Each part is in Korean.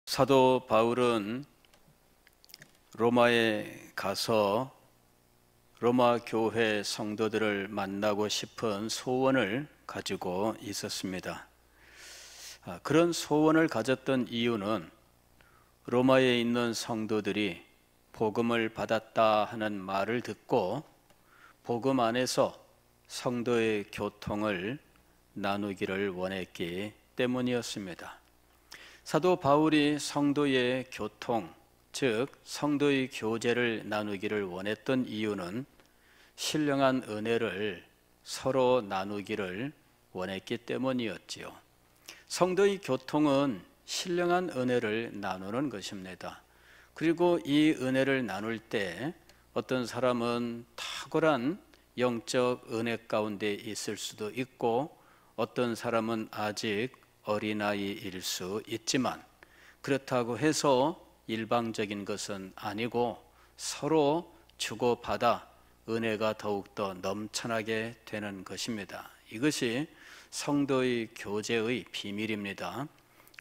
사도 바울은 로마에 가서 로마 교회 성도들을 만나고 싶은 소원을 가지고 있었습니다. 그런 소원을 가졌던 이유는 로마에 있는 성도들이 복음을 받았다 하는 말을 듣고 복음 안에서 성도의 교통을 나누기를 원했기 때문이었습니다. 사도 바울이 성도의 교통, 즉 성도의 교제를 나누기를 원했던 이유는 신령한 은혜를 서로 나누기를 원했기 때문이었지요. 성도의 교통은 신령한 은혜를 나누는 것입니다. 그리고 이 은혜를 나눌 때 어떤 사람은 탁월한 영적 은혜 가운데 있을 수도 있고 어떤 사람은 아직 어린아이일 수 있지만 그렇다고 해서 일방적인 것은 아니고 서로 주고받아 은혜가 더욱더 넘쳐나게 되는 것입니다. 이것이 성도의 교제의 비밀입니다.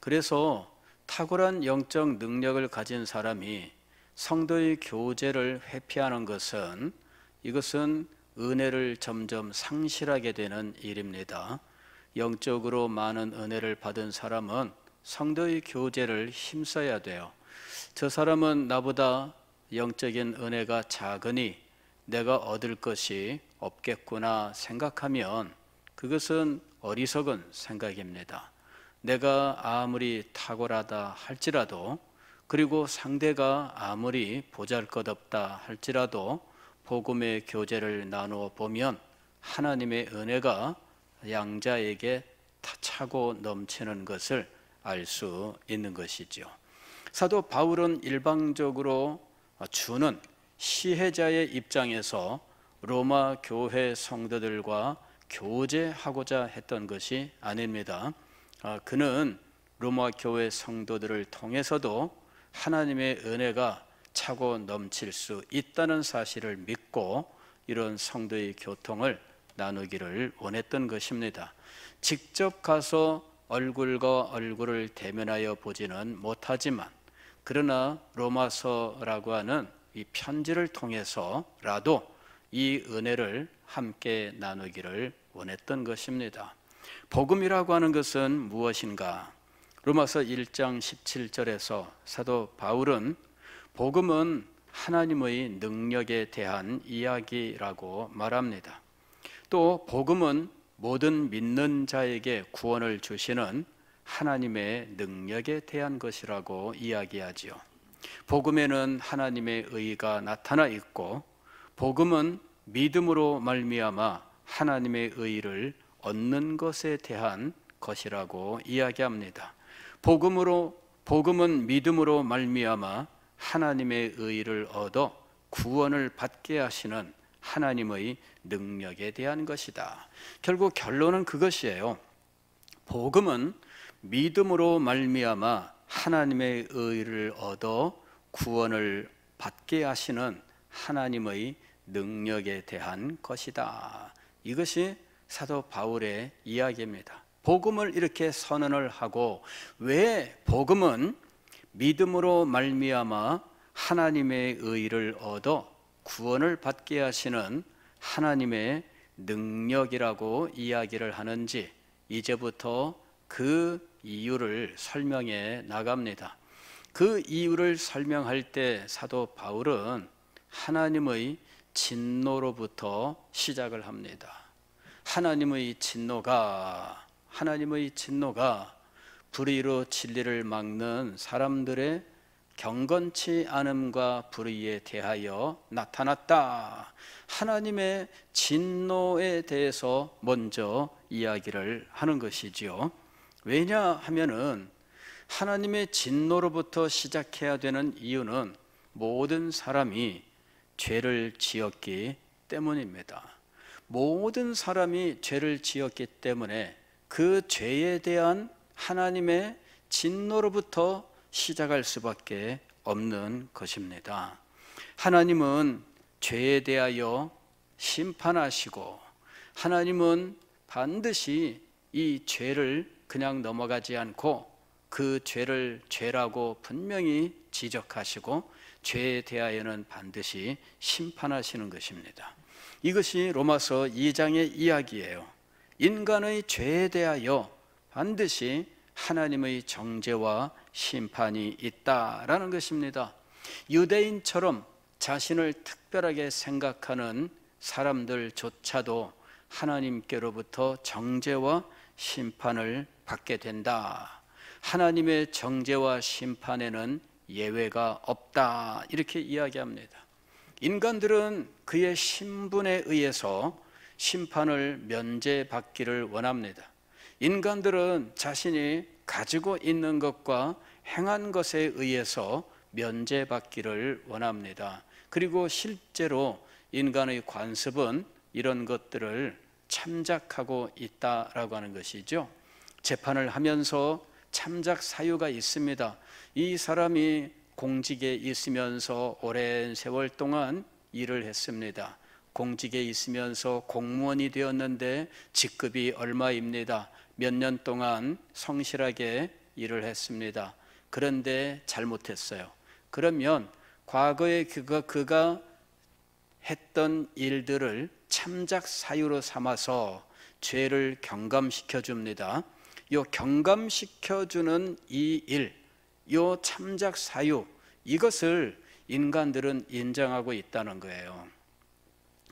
그래서 탁월한 영적 능력을 가진 사람이 성도의 교제를 회피하는 것은 이것은 은혜를 점점 상실하게 되는 일입니다. 영적으로 많은 은혜를 받은 사람은 성도의 교제를 힘써야 돼요. 저 사람은 나보다 영적인 은혜가 작으니 내가 얻을 것이 없겠구나 생각하면 그것은 어리석은 생각입니다. 내가 아무리 탁월하다 할지라도 그리고 상대가 아무리 보잘것없다 할지라도 복음의 교제를 나누어 보면 하나님의 은혜가 양자에게 차고 넘치는 것을 알 수 있는 것이죠. 사도 바울은 일방적으로 주는 시혜자의 입장에서 로마 교회 성도들과 교제하고자 했던 것이 아닙니다. 그는 로마 교회 성도들을 통해서도 하나님의 은혜가 차고 넘칠 수 있다는 사실을 믿고 이런 성도의 교통을 나누기를 원했던 것입니다. 직접 가서 얼굴과 얼굴을 대면하여 보지는 못하지만 그러나 로마서라고 하는 이 편지를 통해서라도 이 은혜를 함께 나누기를 원했던 것입니다. 복음이라고 하는 것은 무엇인가? 로마서 1장 17절에서 사도 바울은 복음은 하나님의 능력에 대한 이야기라고 말합니다. 또 복음은 모든 믿는 자에게 구원을 주시는 하나님의 능력에 대한 것이라고 이야기하지요. 복음에는 하나님의 의가 나타나 있고 복음은 믿음으로 말미암아 하나님의 의를 얻는 것에 대한 것이라고 이야기합니다. 복음은 믿음으로 말미암아 하나님의 의를 얻어 구원을 받게 하시는 하나님의 능력에 대한 것이다. 결국 결론은 그것이에요. 복음은 믿음으로 말미암아 하나님의 의를 얻어 구원을 받게 하시는 하나님의 능력에 대한 것이다. 이것이 사도 바울의 이야기입니다. 복음을 이렇게 선언을 하고 왜 복음은 믿음으로 말미암아 하나님의 의를 얻어 구원을 받게 하시는 하나님의 능력이라고 이야기를 하는지 이제부터 그 이유를 설명해 나갑니다. 그 이유를 설명할 때 사도 바울은 하나님의 진노로부터 시작을 합니다. 하나님의 진노가 불의로 진리를 막는 사람들의 경건치 않음과 불의에 대하여 나타났다. 하나님의 진노에 대해서 먼저 이야기를 하는 것이지요. 왜냐하면은 하나님의 진노로부터 시작해야 되는 이유는 모든 사람이 죄를 지었기 때문입니다. 모든 사람이 죄를 지었기 때문에 그 죄에 대한 하나님의 진노로부터 시작할 수밖에 없는 것입니다. 하나님은 죄에 대하여 심판하시고 하나님은 반드시 이 죄를 그냥 넘어가지 않고 그 죄를 죄라고 분명히 지적하시고 죄에 대하여는 반드시 심판하시는 것입니다. 이것이 로마서 2장의 이야기예요. 인간의 죄에 대하여 반드시 하나님의 정죄와 심판이 있다라는 것입니다. 유대인처럼 자신을 특별하게 생각하는 사람들조차도 하나님께로부터 정죄와 심판을 받게 된다. 하나님의 정죄와 심판에는 예외가 없다. 이렇게 이야기합니다. 인간들은 그의 신분에 의해서 심판을 면제받기를 원합니다. 인간들은 자신이 가지고 있는 것과 행한 것에 의해서 면제받기를 원합니다. 그리고 실제로 인간의 관습은 이런 것들을 참작하고 있다라고 하는 것이죠. 재판을 하면서 참작 사유가 있습니다. 이 사람이 공직에 있으면서 오랜 세월 동안 일을 했습니다. 공직에 있으면서 공무원이 되었는데 직급이 얼마입니다. 몇 년 동안 성실하게 일을 했습니다. 그런데 잘못했어요. 그러면 과거에 그가 했던 일들을 참작 사유로 삼아서 죄를 경감시켜 줍니다. 요 경감시켜 주는 이 일, 요 참작 사유, 이것을 인간들은 인정하고 있다는 거예요.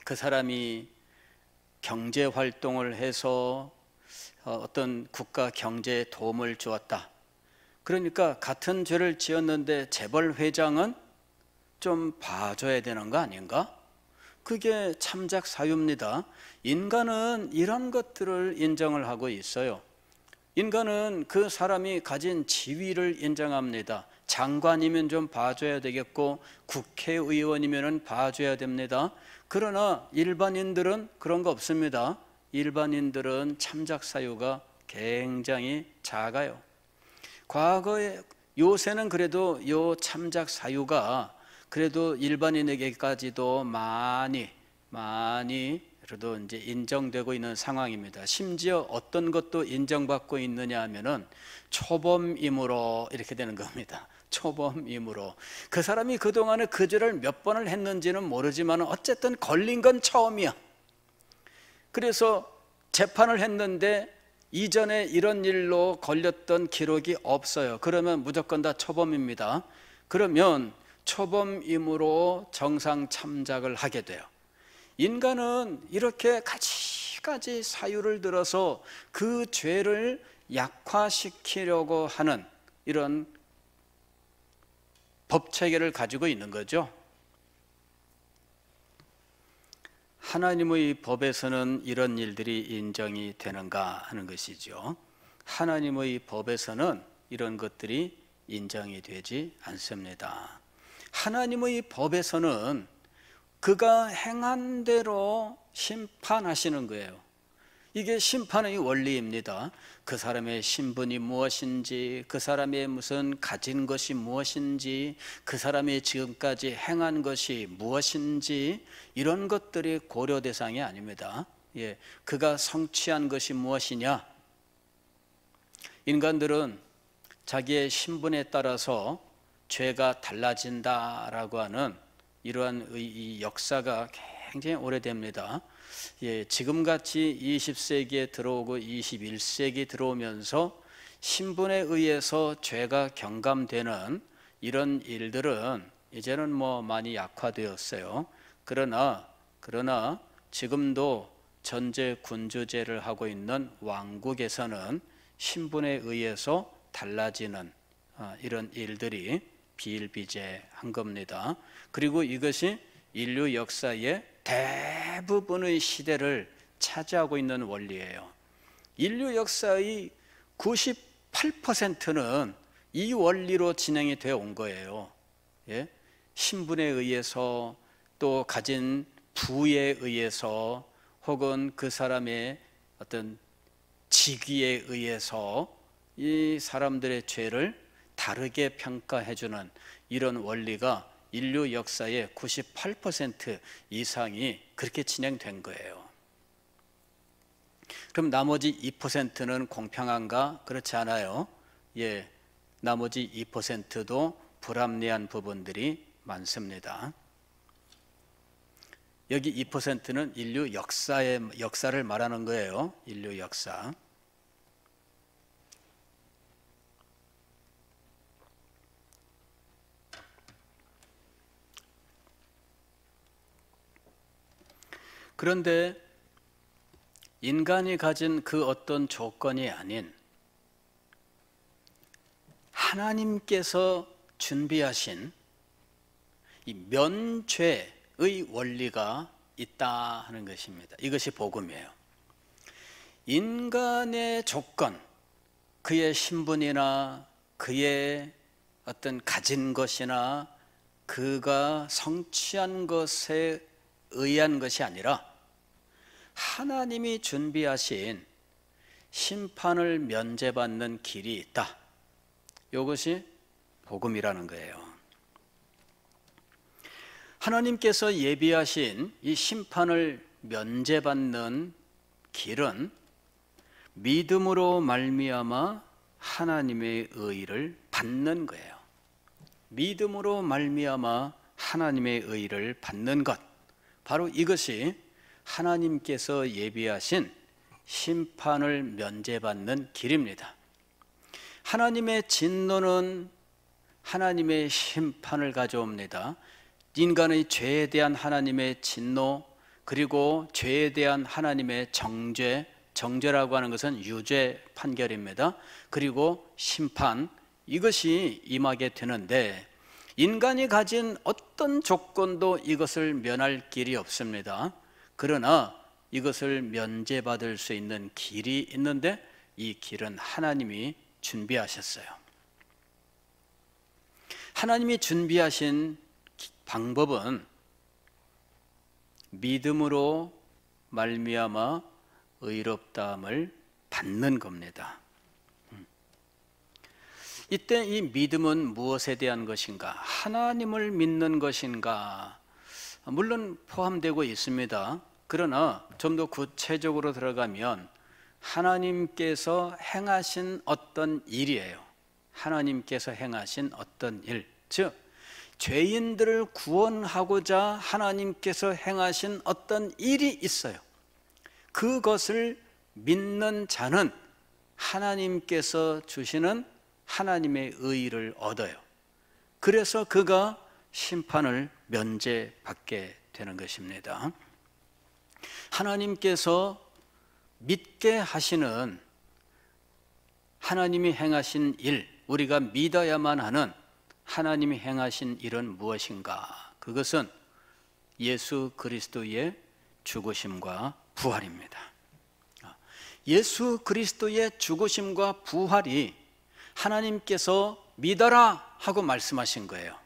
그 사람이 경제 활동을 해서 어떤 국가 경제에 도움을 주었다. 그러니까 같은 죄를 지었는데 재벌 회장은 좀 봐줘야 되는 거 아닌가? 그게 참작 사유입니다. 인간은 이런 것들을 인정을 하고 있어요. 인간은 그 사람이 가진 지위를 인정합니다. 장관이면 좀 봐줘야 되겠고 국회의원이면 봐줘야 됩니다. 그러나 일반인들은 그런 거 없습니다. 일반인들은 참작 사유가 굉장히 작아요. 과거에, 요새는 그래도 요 참작 사유가 그래도 일반인에게까지도 많이 그래도 이제 인정되고 있는 상황입니다. 심지어 어떤 것도 인정받고 있느냐 하면은 초범임으로 이렇게 되는 겁니다. 초범임으로. 그 사람이 그동안에 그 죄를 몇 번을 했는지는 모르지만 어쨌든 걸린 건 처음이야. 그래서 재판을 했는데 이전에 이런 일로 걸렸던 기록이 없어요. 그러면 무조건 다 초범입니다. 그러면 초범임으로 정상 참작을 하게 돼요. 인간은 이렇게 가지가지 사유를 들어서 그 죄를 약화시키려고 하는 이런 법체계를 가지고 있는 거죠. 하나님의 법에서는 이런 일들이 인정이 되는가 하는 것이죠. 하나님의 법에서는 이런 것들이 인정이 되지 않습니다. 하나님의 법에서는 그가 행한 대로 심판하시는 거예요. 이게 심판의 원리입니다. 그 사람의 신분이 무엇인지, 그 사람의 무슨 가진 것이 무엇인지, 그 사람이 지금까지 행한 것이 무엇인지, 이런 것들이 고려 대상이 아닙니다. 그가 성취한 것이 무엇이냐? 인간들은 자기의 신분에 따라서 죄가 달라진다라고 하는 이러한 이 역사가 굉장히 오래됩니다. 지금같이 20세기에 들어오고 21세기 들어오면서 신분에 의해서 죄가 경감되는 이런 일들은 이제는 많이 약화되었어요. 그러나 지금도 전제 군주제를 하고 있는 왕국에서는 신분에 의해서 달라지는 이런 일들이 비일비재한 겁니다. 그리고 이것이 인류 역사의 대부분의 시대를 차지하고 있는 원리예요. 인류 역사의 98%는 이 원리로 진행이 되어 온 거예요. 신분에 의해서, 또 가진 부에 의해서, 혹은 그 사람의 어떤 직위에 의해서 이 사람들의 죄를 다르게 평가해주는 이런 원리가 인류 역사의 98% 이상이 그렇게 진행된 거예요. 그럼 나머지 2%는 공평한가? 그렇지 않아요. 나머지 2%도 불합리한 부분들이 많습니다. 여기 2%는 인류 역사를 말하는 거예요. 인류 역사. 그런데 인간이 가진 그 어떤 조건이 아닌 하나님께서 준비하신 이 면죄의 원리가 있다 하는 것입니다. 이것이 복음이에요. 인간의 조건, 그의 신분이나 그의 어떤 가진 것이나 그가 성취한 것에 의한 것이 아니라 하나님이 준비하신 심판을 면제받는 길이 있다. 이것이 복음이라는 거예요. 하나님께서 예비하신 이 심판을 면제받는 길은 믿음으로 말미암아 하나님의 의를 받는 거예요. 믿음으로 말미암아 하나님의 의를 받는 것, 바로 이것이 하나님께서 예비하신 심판을 면제받는 길입니다. 하나님의 진노는 하나님의 심판을 가져옵니다. 인간의 죄에 대한 하나님의 진노, 그리고 죄에 대한 하나님의 정죄, 정죄라고 하는 것은 유죄 판결입니다. 그리고 심판, 이것이 임하게 되는데 인간이 가진 어떤 조건도 이것을 면할 길이 없습니다. 그러나 이것을 면제받을 수 있는 길이 있는데 이 길은 하나님이 준비하셨어요. 하나님이 준비하신 방법은 믿음으로 말미암아 의롭다함을 받는 겁니다. 이때 이 믿음은 무엇에 대한 것인가? 하나님을 믿는 것인가? 물론 포함되고 있습니다. 그러나 좀 더 구체적으로 들어가면 하나님께서 행하신 어떤 일이에요. 하나님께서 행하신 어떤 일, 즉 죄인들을 구원하고자 하나님께서 행하신 어떤 일이 있어요. 그것을 믿는 자는 하나님께서 주시는 하나님의 의를 얻어요. 그래서 그가 심판을 면제받게 되는 것입니다. 하나님께서 믿게 하시는 하나님이 행하신 일, 우리가 믿어야만 하는 하나님이 행하신 일은 무엇인가? 그것은 예수 그리스도의 죽으심과 부활입니다. 예수 그리스도의 죽으심과 부활이 하나님께서 믿어라 하고 말씀하신 거예요.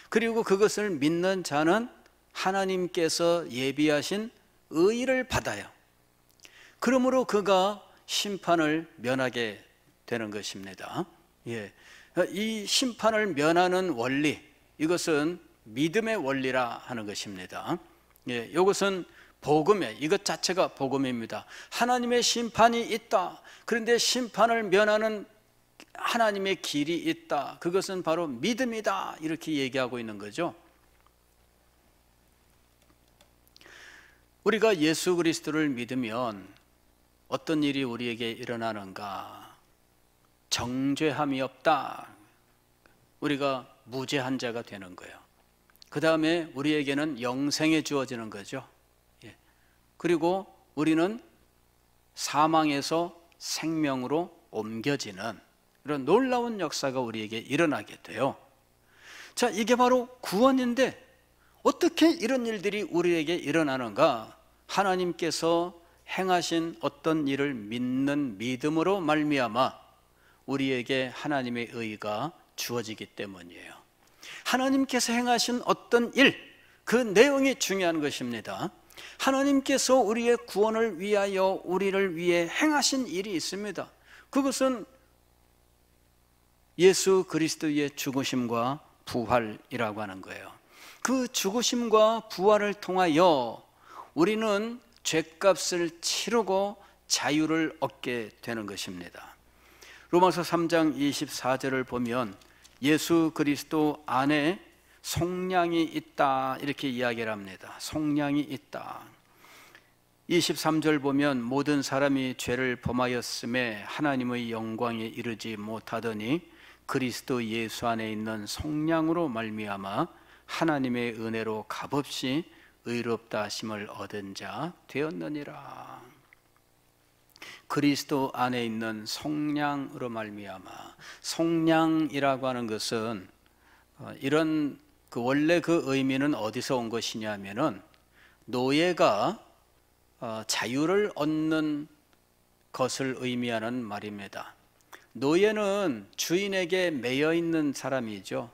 그리고 그것을 믿는 자는 하나님께서 예비하신 의를 받아요. 그러므로 그가 심판을 면하게 되는 것입니다. 이 심판을 면하는 원리, 이것은 믿음의 원리라 하는 것입니다. 이것은 복음이에요. 이것 자체가 복음입니다. 하나님의 심판이 있다. 그런데 심판을 면하는 하나님의 길이 있다. 그것은 바로 믿음이다. 이렇게 얘기하고 있는 거죠. 우리가 예수 그리스도를 믿으면 어떤 일이 우리에게 일어나는가? 정죄함이 없다. 우리가 무죄한 자가 되는 거예요. 그 다음에 우리에게는 영생이 주어지는 거죠. 그리고 우리는 사망에서 생명으로 옮겨지는 이런 놀라운 역사가 우리에게 일어나게 돼요. 자, 이게 바로 구원인데 어떻게 이런 일들이 우리에게 일어나는가? 하나님께서 행하신 어떤 일을 믿는 믿음으로 말미암아 우리에게 하나님의 의가 주어지기 때문이에요. 하나님께서 행하신 어떤 일, 그 내용이 중요한 것입니다. 하나님께서 우리의 구원을 위하여 우리를 위해 행하신 일이 있습니다. 그것은 예수 그리스도의 죽으심과 부활이라고 하는 거예요. 그 죽으심과 부활을 통하여 우리는 죄값을 치르고 자유를 얻게 되는 것입니다. 로마서 3장 24절을 보면 예수 그리스도 안에 속량이 있다 이렇게 이야기를 합니다. 속량이 있다. 23절 보면 모든 사람이 죄를 범하였음에 하나님의 영광에 이르지 못하더니 그리스도 예수 안에 있는 속량으로 말미암아 하나님의 은혜로 값없이 의롭다 하심을 얻은 자 되었느니라. 그리스도 안에 있는 속량으로 말미암아. 속량이라고 하는 것은 이런 원래 그 의미는 어디서 온 것이냐면은 노예가 자유를 얻는 것을 의미하는 말입니다. 노예는 주인에게 매여 있는 사람이죠.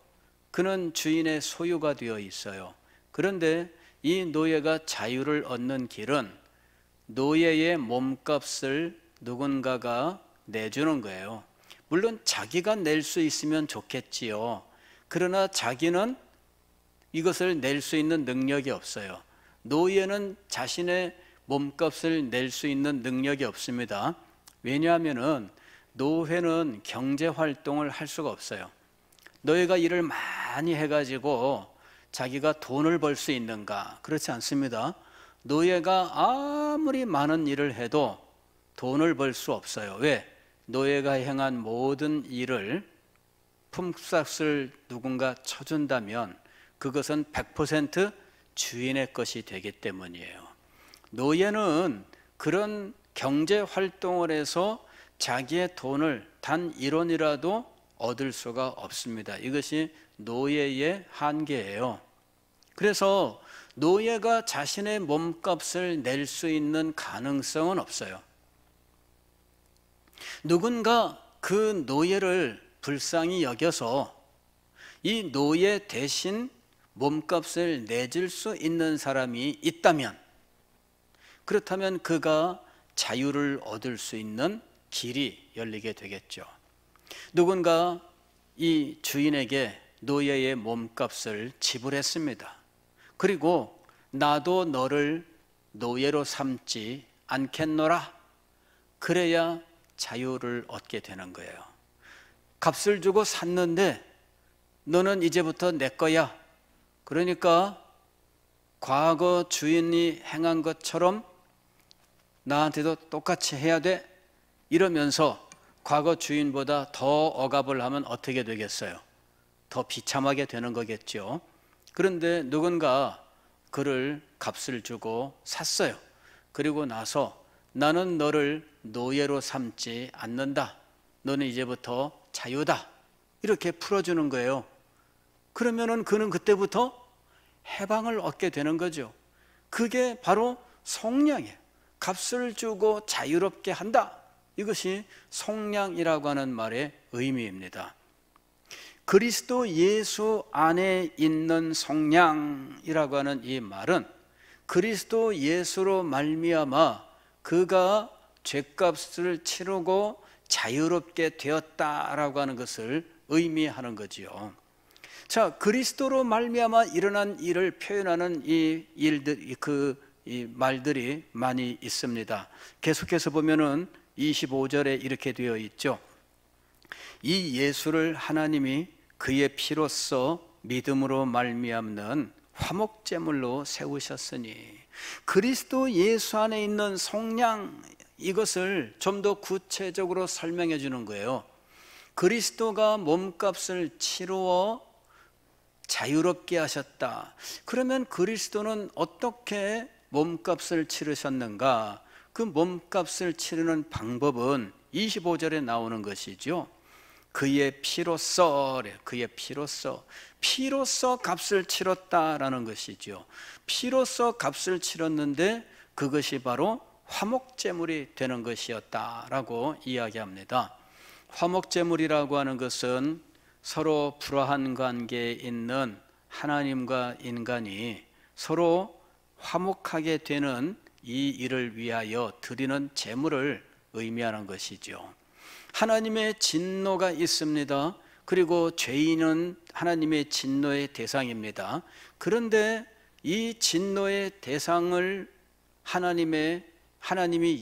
그는 주인의 소유가 되어 있어요. 그런데 이 노예가 자유를 얻는 길은 노예의 몸값을 누군가가 내주는 거예요. 물론 자기가 낼 수 있으면 좋겠지요. 그러나 자기는 이것을 낼 수 있는 능력이 없어요. 노예는 자신의 몸값을 낼 수 있는 능력이 없습니다. 왜냐하면 노예는 경제활동을 할 수가 없어요. 노예가 일을 많이 해가지고 자기가 돈을 벌 수 있는가? 그렇지 않습니다. 노예가 아무리 많은 일을 해도 돈을 벌 수 없어요. 왜? 노예가 행한 모든 일을 품삯을 누군가 쳐준다면 그것은 100% 주인의 것이 되기 때문이에요. 노예는 그런 경제 활동을 해서 자기의 돈을 단 1원이라도 얻을 수가 없습니다. 이것이 노예의 한계예요. 그래서 노예가 자신의 몸값을 낼 수 있는 가능성은 없어요. 누군가 그 노예를 불쌍히 여겨서 이 노예 대신 몸값을 내줄 수 있는 사람이 있다면, 그렇다면 그가 자유를 얻을 수 있는 길이 열리게 되겠죠. 누군가 이 주인에게 노예의 몸값을 지불했습니다. 그리고 나도 너를 노예로 삼지 않겠노라. 그래야 자유를 얻게 되는 거예요. 값을 주고 샀는데 너는 이제부터 내 거야. 그러니까 과거 주인이 행한 것처럼 나한테도 똑같이 해야 돼. 이러면서 과거 주인보다 더 억압을 하면 어떻게 되겠어요? 더 비참하게 되는 거겠죠. 그런데 누군가 그를 값을 주고 샀어요. 그리고 나서 나는 너를 노예로 삼지 않는다. 너는 이제부터 자유다. 이렇게 풀어주는 거예요. 그러면은 그는 그때부터 해방을 얻게 되는 거죠. 그게 바로 속량이에요. 값을 주고 자유롭게 한다. 이것이 속량이라고 하는 말의 의미입니다. 그리스도 예수 안에 있는 속량이라고 하는 이 말은 그리스도 예수로 말미암아 그가 죄값을 치르고 자유롭게 되었다라고 하는 것을 의미하는 거지요. 자, 그리스도로 말미암아 일어난 일을 표현하는 이 말들이 많이 있습니다. 계속해서 보면은 25절에 이렇게 되어 있죠. 이 예수를 하나님이 그의 피로써 믿음으로 말미암는 화목제물로 세우셨으니, 그리스도 예수 안에 있는 속량, 이것을 좀 더 구체적으로 설명해 주는 거예요. 그리스도가 몸값을 치루어 자유롭게 하셨다. 그러면 그리스도는 어떻게 몸값을 치르셨는가? 그 몸값을 치르는 방법은 25절에 나오는 것이죠. 그의 피로써, 그의 피로써 값을 치렀다라는 것이죠. 피로써 값을 치렀는데 그것이 바로 화목제물이 되는 것이었다라고 이야기합니다. 화목제물이라고 하는 것은 서로 불화한 관계에 있는 하나님과 인간이 서로 화목하게 되는 이 일을 위하여 드리는 제물을 의미하는 것이죠. 하나님의 진노가 있습니다. 그리고 죄인은 하나님의 진노의 대상입니다. 그런데 이 진노의 대상을 하나님이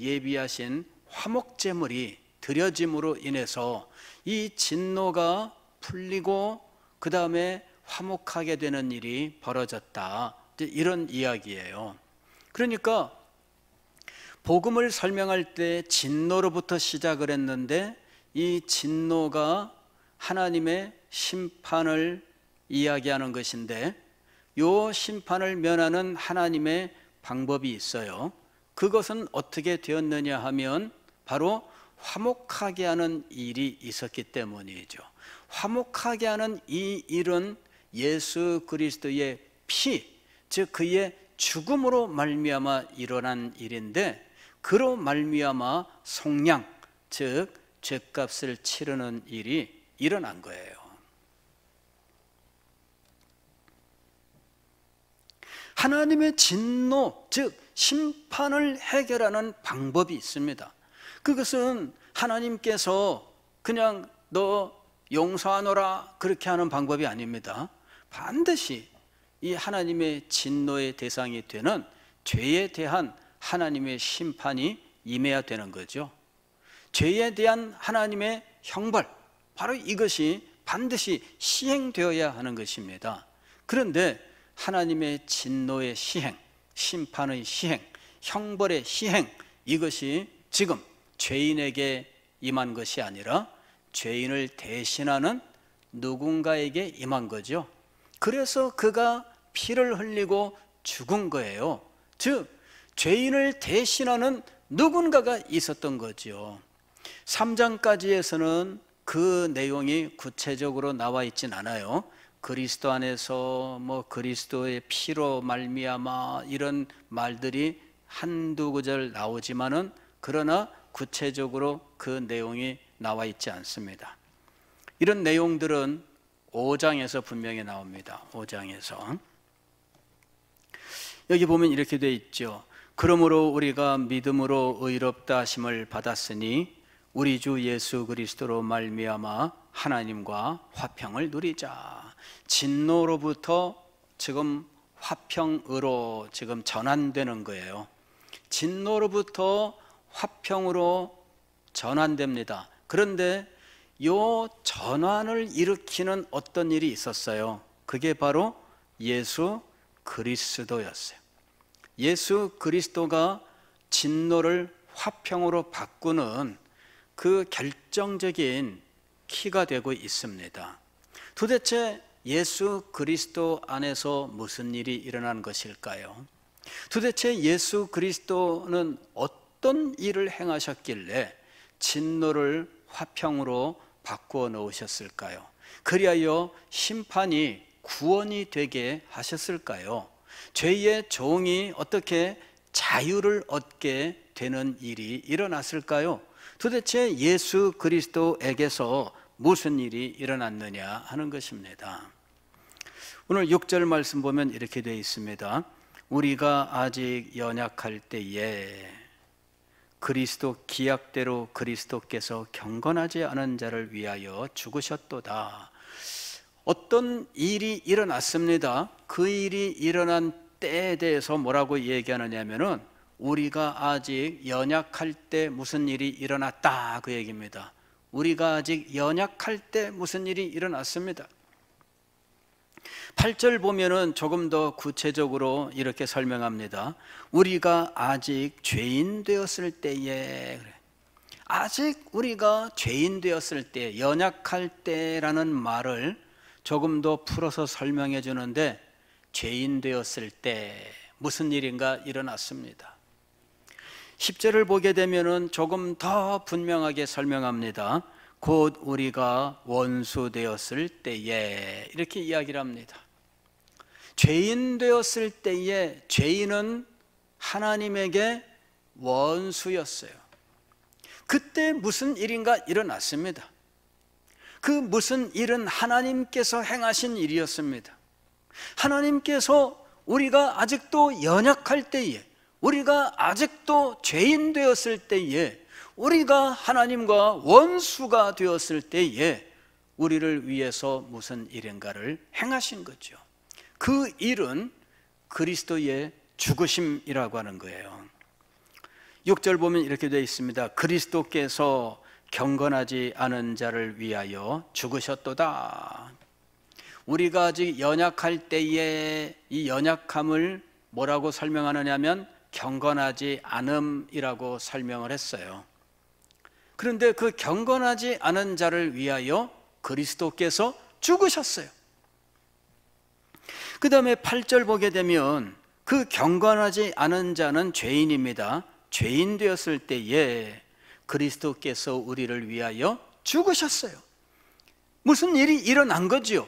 예비하신 화목제물이 드려짐으로 인해서 이 진노가 풀리고 그 다음에 화목하게 되는 일이 벌어졌다, 이런 이야기예요. 그러니까 복음을 설명할 때 진노로부터 시작을 했는데 이 진노가 하나님의 심판을 이야기하는 것인데, 이 심판을 면하는 하나님의 방법이 있어요. 그것은 어떻게 되었느냐 하면 바로 화목하게 하는 일이 있었기 때문이죠. 화목하게 하는 이 일은 예수 그리스도의 피, 즉 그의 죽음으로 말미암아 일어난 일인데, 그로 말미암아 속량, 즉 죄값을 치르는 일이 일어난 거예요. 하나님의 진노, 즉 심판을 해결하는 방법이 있습니다. 그것은 하나님께서 그냥 너 용서하노라 그렇게 하는 방법이 아닙니다. 반드시 이 하나님의 진노의 대상이 되는 죄에 대한 하나님의 심판이 임해야 되는 거죠. 죄에 대한 하나님의 형벌, 바로 이것이 반드시 시행되어야 하는 것입니다. 그런데 하나님의 진노의 시행, 심판의 시행, 형벌의 시행, 이것이 지금 죄인에게 임한 것이 아니라 죄인을 대신하는 누군가에게 임한 거죠. 그래서 그가 피를 흘리고 죽은 거예요. 즉 죄인을 대신하는 누군가가 있었던 거죠. 3장까지에서는 그 내용이 구체적으로 나와 있진 않아요. 그리스도 안에서 그리스도의 피로 말미암아 이런 말들이 한두 구절 나오지만은, 그러나 구체적으로 그 내용이 나와 있지 않습니다. 이런 내용들은 5장에서 분명히 나옵니다. 5장에서 여기 보면 이렇게 돼 있죠. 그러므로 우리가 믿음으로 의롭다 하심을 받았으니 우리 주 예수 그리스도로 말미암아 하나님과 화평을 누리자. 진노로부터 지금 화평으로 지금 전환되는 거예요. 진노로부터 화평으로 전환됩니다. 그런데 이 전환을 일으키는 어떤 일이 있었어요. 그게 바로 예수 그리스도였어요. 예수 그리스도가 진노를 화평으로 바꾸는 그 결정적인 키가 되고 있습니다. 도대체 예수 그리스도 안에서 무슨 일이 일어난 것일까요? 도대체 예수 그리스도는 어떤 일을 행하셨길래 진노를 화평으로 바꾸어 놓으셨을까요? 그리하여 심판이 구원이 되게 하셨을까요? 죄의 종이 어떻게 자유를 얻게 되는 일이 일어났을까요? 도대체 예수 그리스도에게서 무슨 일이 일어났느냐 하는 것입니다. 오늘 6절 말씀 보면 이렇게 되어 있습니다. 우리가 아직 연약할 때에 그리스도 기약대로 그리스도께서 경건하지 않은 자를 위하여 죽으셨도다. 어떤 일이 일어났습니다. 그 일이 일어난 때에 대해서 뭐라고 얘기하느냐면은 우리가 아직 연약할 때 무슨 일이 일어났다, 그 얘기입니다. 우리가 아직 연약할 때 무슨 일이 일어났습니다. 8절 보면은 조금 더 구체적으로 이렇게 설명합니다. 우리가 아직 죄인 되었을 때에, 아직 우리가 죄인 되었을 때, 연약할 때라는 말을 조금 더 풀어서 설명해 주는데, 죄인 되었을 때 무슨 일인가 일어났습니다. 10절을 보게 되면은 조금 더 분명하게 설명합니다. 곧 우리가 원수 되었을 때에, 이렇게 이야기를 합니다. 죄인 되었을 때에 죄인은 하나님에게 원수였어요. 그때 무슨 일인가 일어났습니다. 그 무슨 일은 하나님께서 행하신 일이었습니다. 하나님께서 우리가 아직도 연약할 때에, 우리가 아직도 죄인 되었을 때에, 우리가 하나님과 원수가 되었을 때에 우리를 위해서 무슨 일인가를 행하신 거죠. 그 일은 그리스도의 죽으심이라고 하는 거예요. 6절 보면 이렇게 되어 있습니다. 그리스도께서 경건하지 않은 자를 위하여 죽으셨도다. 우리가 아직 연약할 때에 이 연약함을 뭐라고 설명하느냐면 경건하지 않음이라고 설명을 했어요. 그런데 그 경건하지 않은 자를 위하여 그리스도께서 죽으셨어요. 그 다음에 8절 보게 되면 그 경건하지 않은 자는 죄인입니다. 죄인 되었을 때에 그리스도께서 우리를 위하여 죽으셨어요. 무슨 일이 일어난 거지요?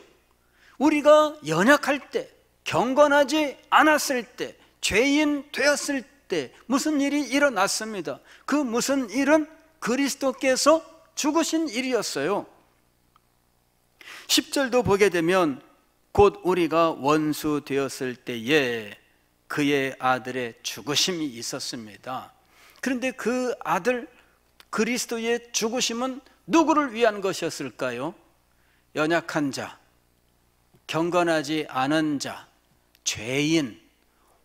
우리가 연약할 때, 경건하지 않았을 때, 죄인 되었을 때 무슨 일이 일어났습니다. 그 무슨 일은 그리스도께서 죽으신 일이었어요. 10절도 보게 되면 곧 우리가 원수 되었을 때에 그의 아들의 죽으심이 있었습니다. 그런데 그 아들 그리스도의 죽으심은 누구를 위한 것이었을까요? 연약한 자, 경건하지 않은 자, 죄인,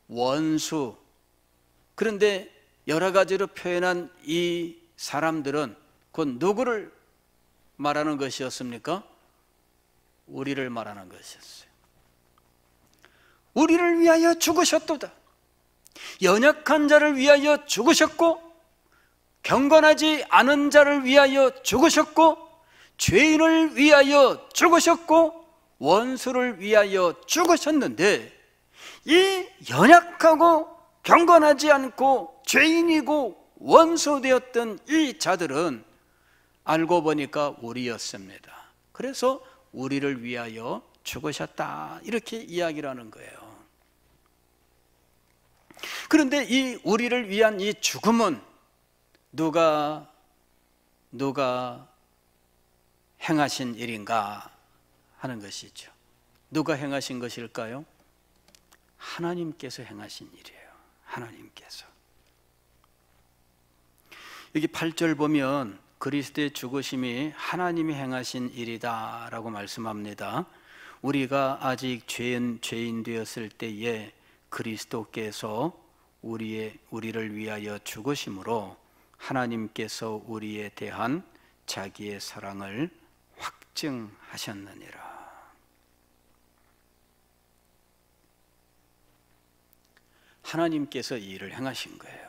원수. 그런데 여러 가지로 표현한 이 사람들은 곧 누구를 말하는 것이었습니까? 우리를 말하는 것이었어요. 우리를 위하여 죽으셨도다. 연약한 자를 위하여 죽으셨고, 경건하지 않은 자를 위하여 죽으셨고, 죄인을 위하여 죽으셨고, 원수를 위하여 죽으셨는데, 이 연약하고 경건하지 않고 죄인이고 원수 되었던 이 자들은 알고 보니까 우리였습니다. 그래서 우리를 위하여 죽으셨다, 이렇게 이야기를 하는 거예요. 그런데 이 우리를 위한 이 죽음은 누가 행하신 일인가 하는 것이죠. 누가 행하신 것일까요? 하나님께서 행하신 일이에요. 하나님께서. 여기 8절 보면 그리스도의 죽으심이 하나님이 행하신 일이다 라고 말씀합니다. 우리가 아직 죄인 되었을 때에 그리스도께서 우리를 위하여 죽으심으로 하나님께서 우리에 대한 자기의 사랑을 확증하셨느니라. 하나님께서 이 일을 행하신 거예요.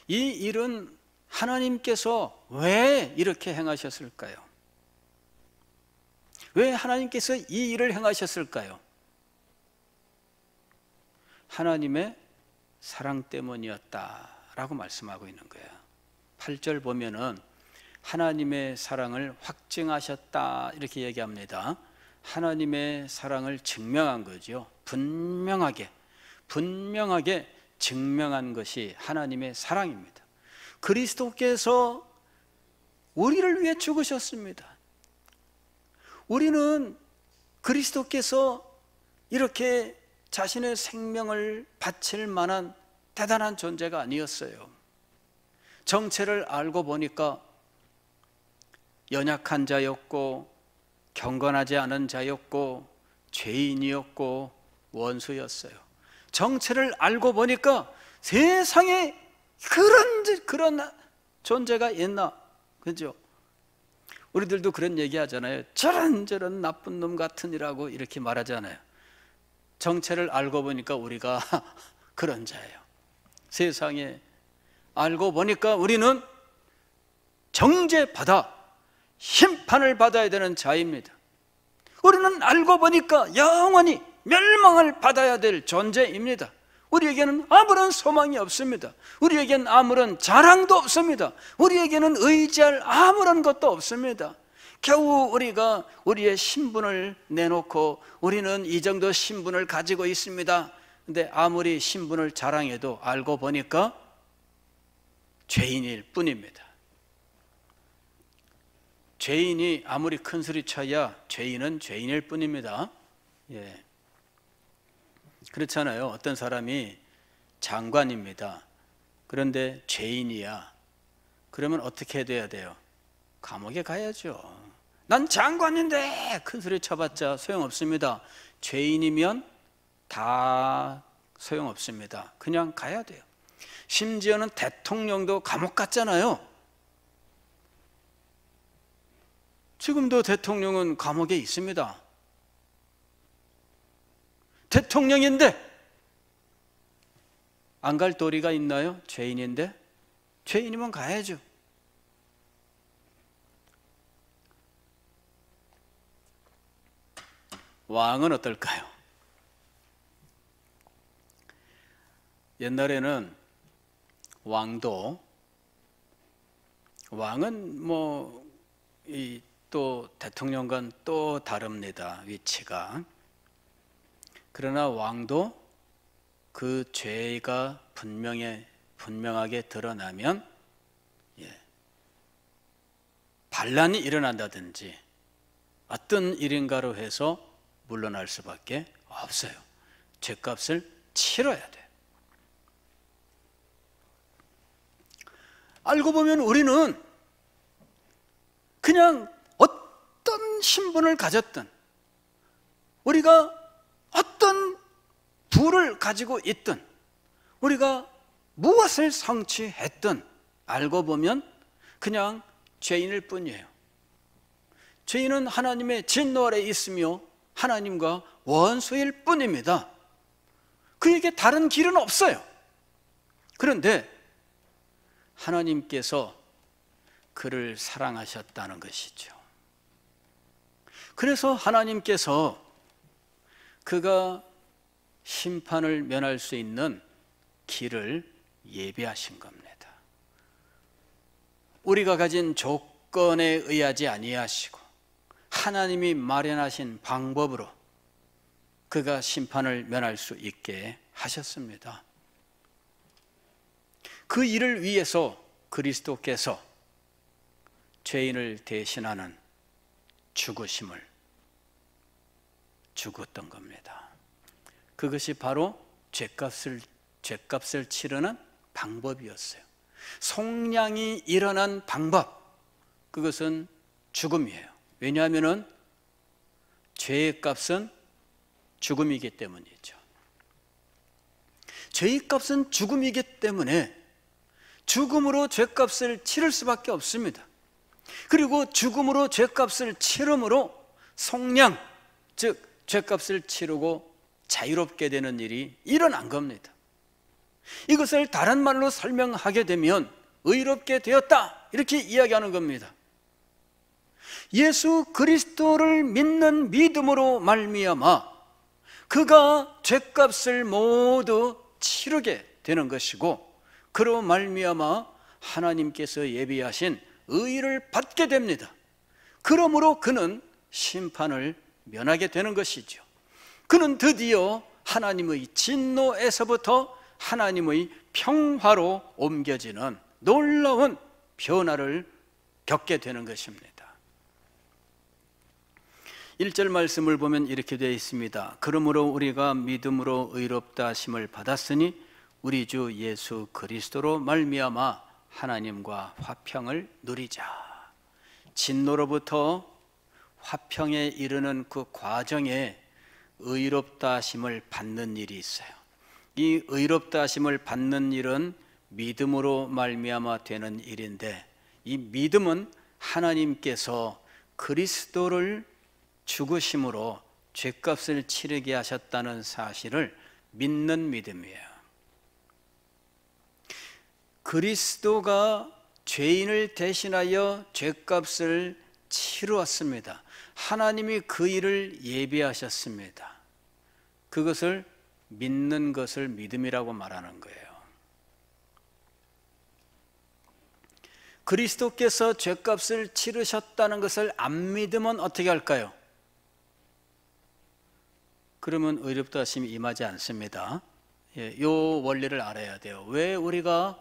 이 일은 하나님께서 왜 이렇게 행하셨을까요? 왜 하나님께서 이 일을 행하셨을까요? 하나님의 사랑 때문이었다라고 말씀하고 있는 거예요. 8절 보면은 하나님의 사랑을 확증하셨다 이렇게 얘기합니다. 하나님의 사랑을 증명한 거죠. 분명하게 증명한 것이 하나님의 사랑입니다. 그리스도께서 우리를 위해 죽으셨습니다. 우리는 그리스도께서 이렇게 자신의 생명을 바칠 만한 대단한 존재가 아니었어요. 정체를 알고 보니까 연약한 자였고, 경건하지 않은 자였고, 죄인이었고, 원수였어요. 정체를 알고 보니까 세상에 그런 존재가 있나? 그죠? 우리들도 그런 얘기 하잖아요. 저런 나쁜 놈 같으니라고 이렇게 말하잖아요. 정체를 알고 보니까 우리가 그런 자예요. 세상에 알고 보니까 우리는 정죄받아 심판을 받아야 되는 자입니다. 우리는 알고 보니까 영원히 멸망을 받아야 될 존재입니다. 우리에게는 아무런 소망이 없습니다. 우리에게는 아무런 자랑도 없습니다. 우리에게는 의지할 아무런 것도 없습니다. 겨우 우리가 우리의 신분을 내놓고 우리는 이 정도 신분을 가지고 있습니다. 근데 아무리 신분을 자랑해도 알고 보니까 죄인일 뿐입니다. 죄인이 아무리 큰 소리 쳐야 죄인은 죄인일 뿐입니다. 예. 그렇잖아요. 어떤 사람이 장관입니다. 그런데 죄인이야. 그러면 어떻게 돼야 돼요? 감옥에 가야죠. 난 장관인데 큰 소리 쳐봤자 소용없습니다. 죄인이면 다 소용없습니다. 그냥 가야 돼요. 심지어는 대통령도 감옥 갔잖아요. 지금도 대통령은 감옥에 있습니다. 대통령인데 안 갈 도리가 있나요? 죄인인데? 죄인이면 가야죠. 왕은 어떨까요? 옛날에는 왕은 또 대통령과는 또 다릅니다, 위치가. 그러나 왕도 그 죄가 분명하게 드러나면 반란이 일어난다든지 어떤 일인가로 해서 물러날 수밖에 없어요. 죄값을 치러야 돼요. 알고 보면 우리는 그냥 어떤 신분을 가졌든, 우리가 어떤 부를 가지고 있든, 우리가 무엇을 성취했든 알고 보면 그냥 죄인일 뿐이에요. 죄인은 하나님의 진노 아래 있으며 하나님과 원수일 뿐입니다. 그에게 다른 길은 없어요. 그런데 하나님께서 그를 사랑하셨다는 것이죠. 그래서 하나님께서 그가 심판을 면할 수 있는 길을 예비하신 겁니다. 우리가 가진 조건에 의하지 아니하시고 하나님이 마련하신 방법으로 그가 심판을 면할 수 있게 하셨습니다. 그 일을 위해서 그리스도께서 죄인을 대신하는 죽으심을 죽었던 겁니다. 그것이 바로 죄값을 치르는 방법이었어요. 속량이 일어난 방법, 그것은 죽음이에요. 왜냐하면 죄의 값은 죽음이기 때문이죠. 죄의 값은 죽음이기 때문에 죽음으로 죄값을 치를 수밖에 없습니다. 그리고 죽음으로 죄값을 치름으로 속량, 즉 죄값을 치르고 자유롭게 되는 일이 일어난 겁니다. 이것을 다른 말로 설명하게 되면 의롭게 되었다, 이렇게 이야기하는 겁니다. 예수 그리스도를 믿는 믿음으로 말미암아 그가 죄값을 모두 치르게 되는 것이고, 그로 말미암아 하나님께서 예비하신 의를 받게 됩니다. 그러므로 그는 심판을 면하게 되는 것이죠. 그는 드디어 하나님의 진노에서부터 하나님의 평화로 옮겨지는 놀라운 변화를 겪게 되는 것입니다. 1절 말씀을 보면 이렇게 되어 있습니다. 그러므로 우리가 믿음으로 의롭다 하심을 받았으니 우리 주 예수 그리스도로 말미암아 하나님과 화평을 누리자. 진노로부터 화평에 이르는 그 과정에 의롭다 하심을 받는 일이 있어요. 이 의롭다 하심을 받는 일은 믿음으로 말미암아 되는 일인데, 이 믿음은 하나님께서 그리스도를 죽으심으로 죄값을 치르게 하셨다는 사실을 믿는 믿음이에요. 그리스도가 죄인을 대신하여 죄값을 치루었습니다. 하나님이 그 일을 예비하셨습니다. 그것을 믿는 것을 믿음이라고 말하는 거예요. 그리스도께서 죄값을 치르셨다는 것을 안 믿으면 어떻게 할까요? 그러면 의롭다 하심이 임하지 않습니다. 이 원리를 알아야 돼요. 왜 우리가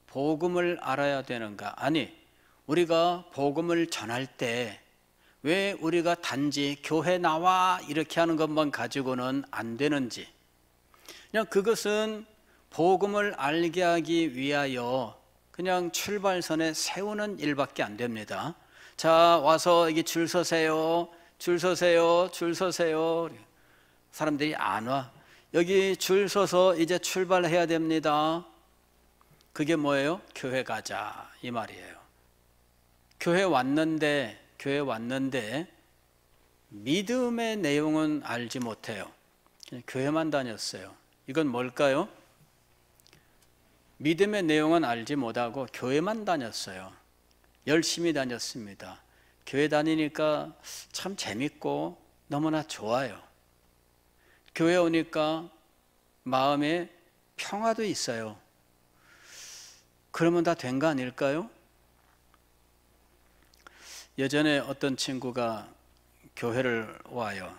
복음을 알아야 되는가? 아니, 우리가 복음을 전할 때 왜 우리가 단지 교회 나와 이렇게 하는 것만 가지고는 안 되는지, 그냥 그것은 복음을 알게 하기 위하여 그냥 출발선에 세우는 일밖에 안 됩니다. 자, 와서 여기 줄 서세요, 줄 서세요, 줄 서세요. 사람들이 안 와. 여기 줄 서서 이제 출발해야 됩니다. 그게 뭐예요? 교회 가자, 이 말이에요. 교회 왔는데 교회 왔는데 믿음의 내용은 알지 못해요. 그냥 교회만 다녔어요. 이건 뭘까요? 믿음의 내용은 알지 못하고 교회만 다녔어요. 열심히 다녔습니다. 교회 다니니까 참 재밌고 너무나 좋아요. 교회 오니까 마음에 평화도 있어요. 그러면 다 된 거 아닐까요? 예전에 어떤 친구가 교회를 와요.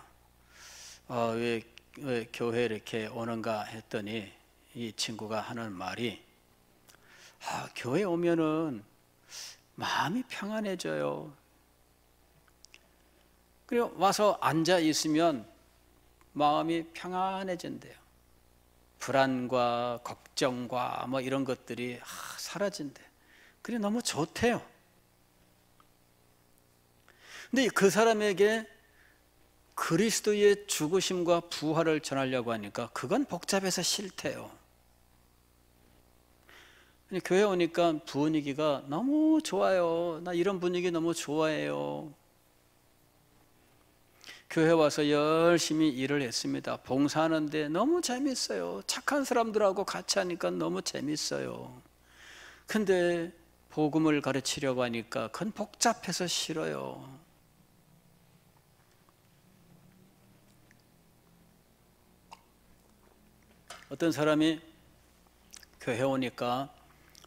왜 교회 이렇게 오는가 했더니 이 친구가 하는 말이 교회 오면은 마음이 평안해져요. 그리고 와서 앉아 있으면 마음이 평안해진대요. 불안과 걱정과 뭐 이런 것들이 사라진대. 그래 너무 좋대요. 근데 그 사람에게 그리스도의 죽으심과 부활을 전하려고 하니까 그건 복잡해서 싫대요. 교회 오니까 분위기가 너무 좋아요. 나 이런 분위기 너무 좋아해요. 교회 와서 열심히 일을 했습니다. 봉사하는데 너무 재밌어요. 착한 사람들하고 같이 하니까 너무 재밌어요. 근데 복음을 가르치려고 하니까 그건 복잡해서 싫어요. 어떤 사람이 교회 오니까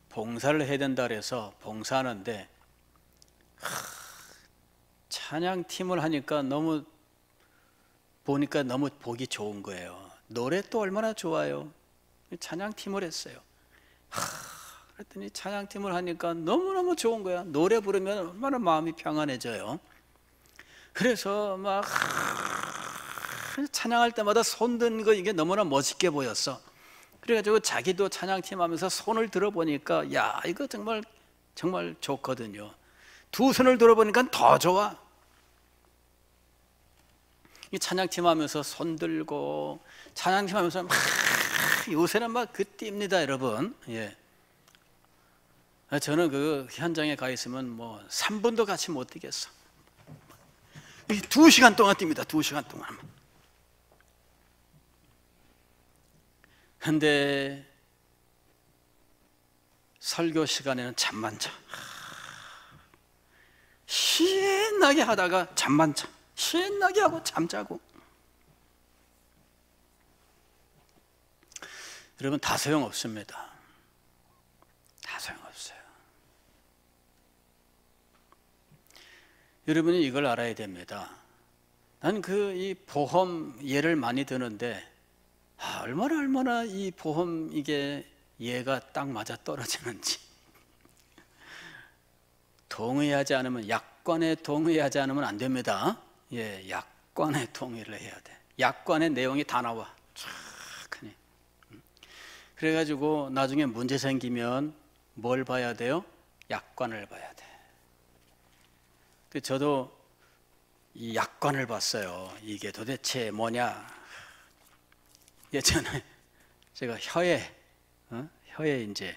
봉사를 해야 된다 그래서 봉사하는데 찬양팀을 하니까 너무 보기 좋은 거예요. 노래 또 얼마나 좋아요. 찬양팀을 했어요. 그랬더니 찬양팀을 하니까 너무너무 좋은 거야. 노래 부르면 얼마나 마음이 평안해져요. 그래서 막 찬양할 때마다 손 드는 거 이게 너무나 멋있게 보였어. 그래가지고 자기도 찬양팀 하면서 손을 들어보니까 야 이거 정말 좋거든요. 두 손을 들어보니까 더 좋아. 이 찬양팀 하면서 손 들고 찬양팀 하면서 막 요새는 막 그 띱니다 여러분. 예. 저는 그 현장에 가 있으면 뭐 3분도 같이 못 뛰겠어. 2시간 동안 뜁니다. 2시간 동안. 근데 설교 시간에는 잠만 자. 신나게 하다가 잠만 자. 신나게 하고 잠자고. 여러분 다 소용없습니다. 다 소용없어요. 여러분이 이걸 알아야 됩니다. 나는 이 보험 예를 많이 드는데 얼마나 이 보험 이게 예가 딱 맞아 떨어지는지. 동의하지 않으면 약관에 동의하지 않으면 안 됩니다. 예, 약관에 동의를 해야 돼. 약관의 내용이 다 나와. 쫙하니. 그래가지고 나중에 문제 생기면 뭘 봐야 돼요? 약관을 봐야 돼. 저도 이 약관을 봤어요. 이게 도대체 뭐냐? 예전에 제가 혀에 이제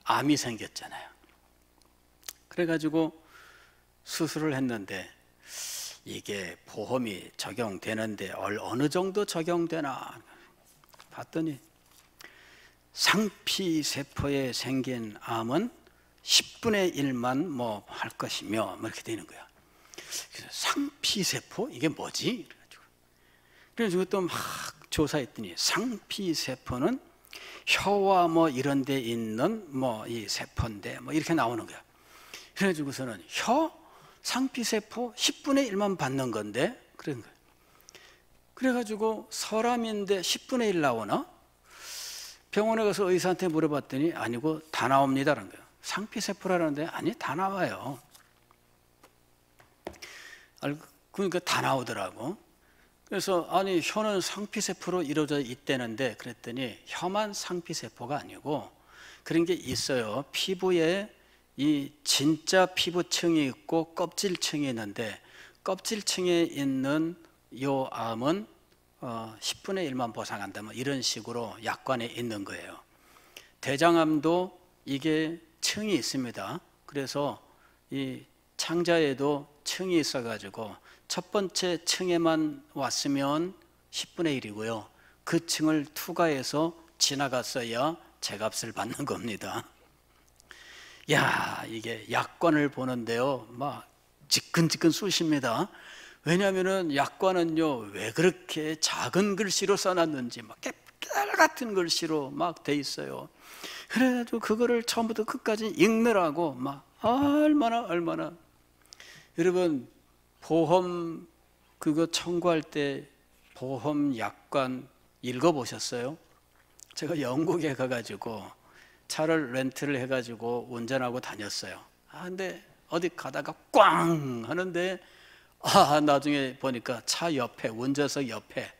암이 생겼잖아요. 그래가지고 수술을 했는데 이게 보험이 적용되는데 어느 정도 적용되나 봤더니 상피세포에 생긴 암은 10분의 1만 뭐 할 것이며 뭐 이렇게 되는 거야. 그래서 상피세포? 이게 뭐지? 그래가지고 또 막 조사했더니 상피세포는 혀와 뭐 이런 데 있는 뭐 이 세포인데 뭐 이렇게 나오는 거야. 그래가지고서는 상피세포 10분의 1만 받는 건데 그런 거예요. 그래가지고 사람인데 10분의 1 나오나? 병원에 가서 의사한테 물어봤더니 아니고 다 나옵니다라는 거예요. 상피세포라는데 아니 다 나와요. 그러니까 다 나오더라고. 그래서 아니 혀는 상피세포로 이루어져 있다는데 그랬더니 혀만 상피세포가 아니고 그런 게 있어요. 피부에 이 진짜 피부층이 있고 껍질층이 있는데 껍질층에 있는 요 암은 10분의 1만 보상한다 뭐 이런 식으로 약관에 있는 거예요. 대장암도 이게 층이 있습니다. 그래서 이 창자에도 층이 있어가지고 첫 번째 층에만 왔으면 10분의 1이고요. 그 층을 투과해서 지나갔어야 제값을 받는 겁니다. 야, 이게 약관을 보는데요, 막 지끈지끈 쑤십니다. 왜냐하면은 약관은요, 왜 그렇게 작은 글씨로 써놨는지 막 깨알 같은 글씨로 막 돼 있어요. 그래가지고 그거를 처음부터 끝까지 읽느라고 막 얼마나 여러분, 보험 그거 청구할 때 보험 약관 읽어보셨어요? 제가 영국에 가가지고 차를 렌트를 해가지고 운전하고 다녔어요. 근데 어디 가다가 꽝 하는데 나중에 보니까 차 옆에, 운전석 옆에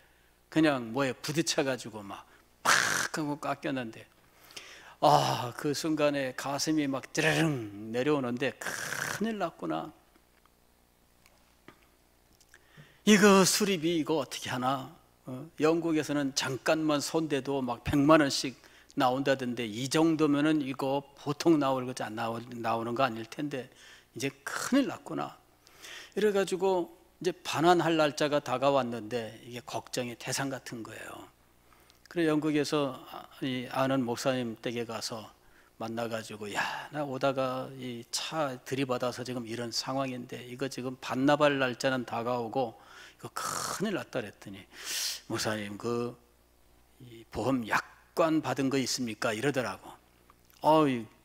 그냥 뭐에 부딪혀가지고 막 팍 하고 깎였는데, 그 순간에 가슴이 막 드르릉 내려오는데 큰일 났구나. 이거 수리비 이거 어떻게 하나? 영국에서는 잠깐만 손대도 막 100만 원씩 나온다던데, 이 정도면은 이거 보통 나오는 거 아닐 텐데 이제 큰일 났구나. 이래가지고 이제 반환할 날짜가 다가왔는데 이게 걱정의 대상 같은 거예요. 그래 영국에서 아는 목사님 댁에 가서 만나가지고, 야, 나 오다가 이 차 들이받아서 지금 이런 상황인데 이거 지금 반납할 날짜는 다가오고 이거 큰일 났다 그랬더니, 목사님 이 보험 약관 받은 거 있습니까? 이러더라고.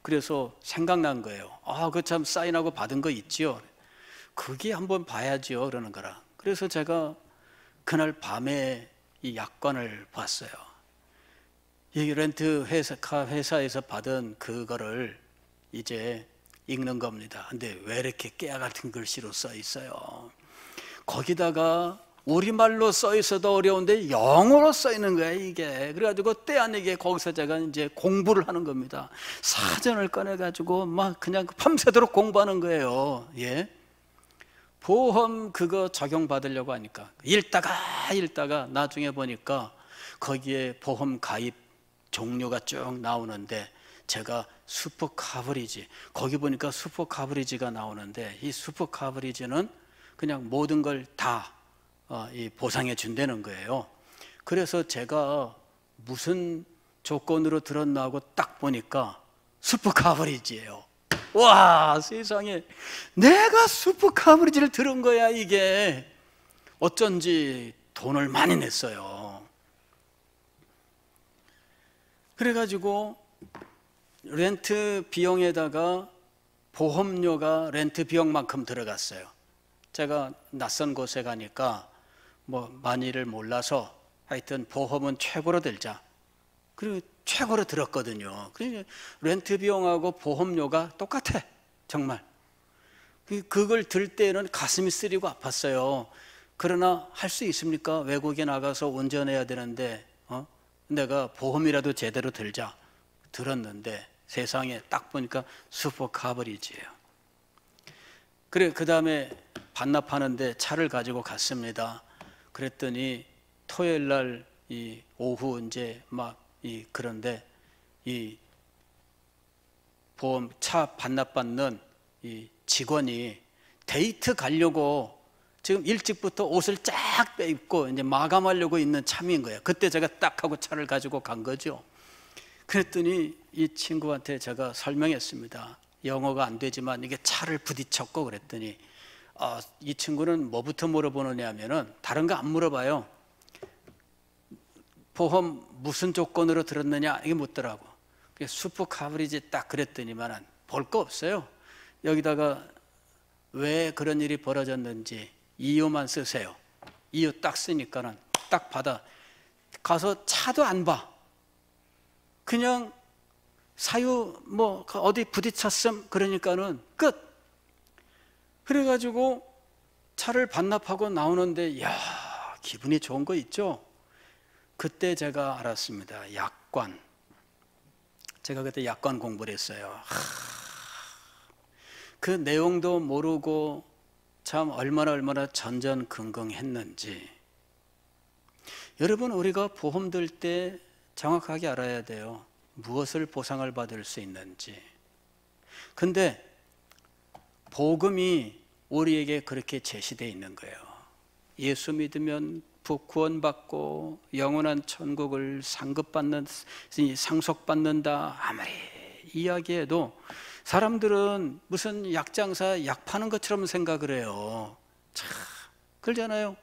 그래서 생각난 거예요. 그 참 사인하고 받은 거 있지요. 그게 한번 봐야지요 그러는 거라. 그래서 제가 그날 밤에 이 약관을 봤어요. 이 렌트 회사에서 받은 그거를 이제 읽는 겁니다. 근데 왜 이렇게 깨알 같은 글씨로 써 있어요? 거기다가 우리말로 써 있어도 어려운데 영어로 써 있는 거예요, 이게. 그래가지고 때 아니게 거기서 제가 이제 공부를 하는 겁니다. 사전을 꺼내가지고 막 그냥 밤새도록 공부하는 거예요. 예. 보험 그거 적용받으려고 하니까 읽다가 나중에 보니까 거기에 보험 가입 종류가 쭉 나오는데, 제가 슈퍼 카버리지, 거기 보니까 슈퍼 카버리지가 나오는데, 이 슈퍼 카버리지는 그냥 모든 걸 다 보상해 준다는 거예요. 그래서 제가 무슨 조건으로 들었나 하고 딱 보니까 슈퍼 카버리지예요. 와, 세상에, 내가 슈퍼 카버리지를 들은 거야. 이게 어쩐지 돈을 많이 냈어요. 그래가지고 렌트 비용에다가 보험료가 렌트 비용만큼 들어갔어요. 제가 낯선 곳에 가니까 뭐 많이를 몰라서 하여튼 보험은 최고로 들자. 그리고 최고로 들었거든요. 그러니까 렌트 비용하고 보험료가 똑같아, 정말. 그걸 들 때는 가슴이 쓰리고 아팠어요. 그러나 할 수 있습니까? 외국에 나가서 운전해야 되는데 내가 보험이라도 제대로 들자. 들었는데 세상에 딱 보니까 슈퍼 카버리지예요. 그래, 그 다음에 반납하는데 차를 가지고 갔습니다. 그랬더니 토요일 날 이 오후 이제 그런데 이 보험 차 반납받는 이 직원이 데이트 가려고 지금 일찍부터 옷을 쫙 빼입고 이제 마감하려고 있는 참인 거예요. 그때 제가 딱 하고 차를 가지고 간 거죠. 그랬더니 이 친구한테 제가 설명했습니다. 영어가 안 되지만 이게 차를 부딪혔고, 그랬더니 이 친구는 뭐부터 물어보느냐 하면은 다른 거 안 물어봐요. 보험 무슨 조건으로 들었느냐 이게 묻더라고. 슈퍼 카버리지 딱 그랬더니만은 볼 거 없어요. 여기다가 왜 그런 일이 벌어졌는지 이유만 쓰세요. 이유 딱 쓰니까는 딱 받아. 가서 차도 안 봐. 그냥 사유 뭐 어디 부딪혔음 그러니까는 끝. 그래가지고 차를 반납하고 나오는데, 야, 기분이 좋은 거 있죠. 그때 제가 알았습니다. 약관. 제가 그때 약관 공부를 했어요. 그 내용도 모르고 참 얼마나 전전긍긍했는지. 여러분, 우리가 보험 들 때 정확하게 알아야 돼요. 무엇을 보상을 받을 수 있는지. 근데 복음이 우리에게 그렇게 제시되어 있는 거예요. 예수 믿으면 구원받고 영원한 천국을 상속받는다 아무리 이야기해도 사람들은 무슨 약장사 약 파는 것처럼 생각을 해요. 참 그러잖아요.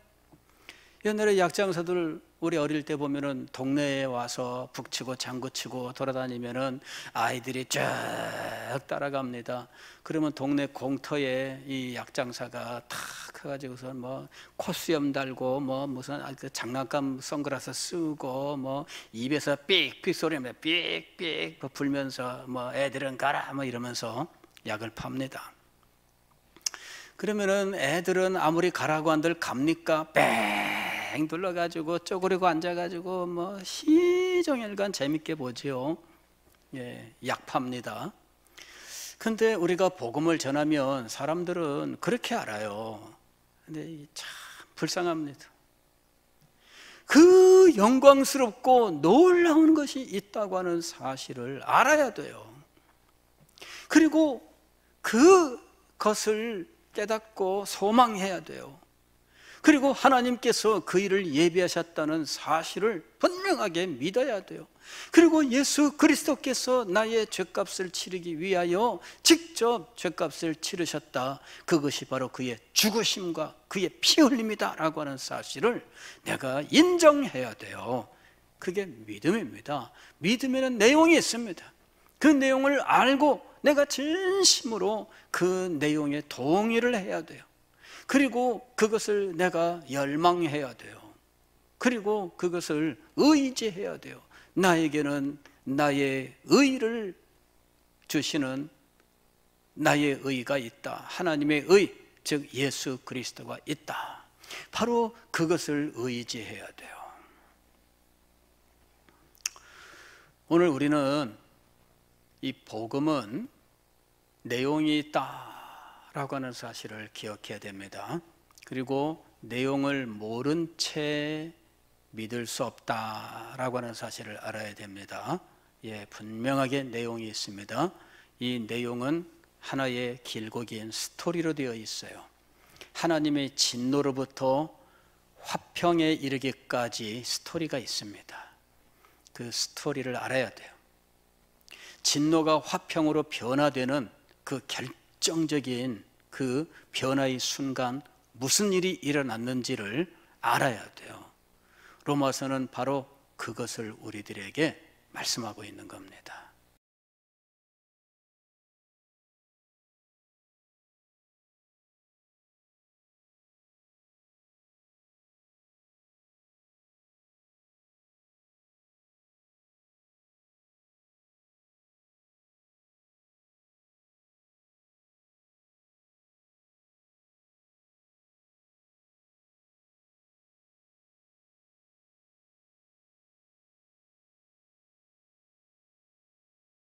옛날에 약장사들 우리 어릴 때 보면은 동네에 와서 북치고 장구치고 돌아다니면은 아이들이 쫙 따라갑니다. 그러면 동네 공터에 이 약장사가 탁 해가지고서 뭐 코수염 달고 뭐 무슨 장난감 선글라스 쓰고 뭐 입에서 삑삑 소리면 삑삑 불면서 뭐 애들은 가라 뭐 이러면서 약을 팝니다. 그러면은 애들은 아무리 가라고 한들 갑니까? 뺑 둘러가지고 쪼그리고 앉아가지고 뭐 시종일관 재밌게 보지요. 예, 약 팝니다. 근데 우리가 복음을 전하면 사람들은 그렇게 알아요. 근데 참 불쌍합니다. 그 영광스럽고 놀라운 것이 있다고 하는 사실을 알아야 돼요. 그리고 그것을 깨닫고 소망해야 돼요. 그리고 하나님께서 그 일을 예비하셨다는 사실을 분명하게 믿어야 돼요. 그리고 예수 그리스도께서 나의 죄값을 치르기 위하여 직접 죄값을 치르셨다. 그것이 바로 그의 죽으심과 그의 피 흘림이다 라고 하는 사실을 내가 인정해야 돼요. 그게 믿음입니다. 믿음에는 내용이 있습니다. 그 내용을 알고 내가 진심으로 그 내용에 동의를 해야 돼요. 그리고 그것을 내가 열망해야 돼요. 그리고 그것을 의지해야 돼요. 나에게는 나의 의를 주시는 나의 의가 있다. 하나님의 의, 즉 예수 그리스도가 있다. 바로 그것을 의지해야 돼요. 오늘 우리는 이 복음은 내용이 있다라고 하는 사실을 기억해야 됩니다. 그리고 내용을 모른 채 믿을 수 없다라고 하는 사실을 알아야 됩니다. 예, 분명하게 내용이 있습니다. 이 내용은 하나의 길고 긴 스토리로 되어 있어요. 하나님의 진노로부터 화평에 이르기까지 스토리가 있습니다. 그 스토리를 알아야 돼요. 진노가 화평으로 변화되는 그 결정적인 그 변화의 순간 무슨 일이 일어났는지를 알아야 돼요. 로마서는 바로 그것을 우리들에게 말씀하고 있는 겁니다.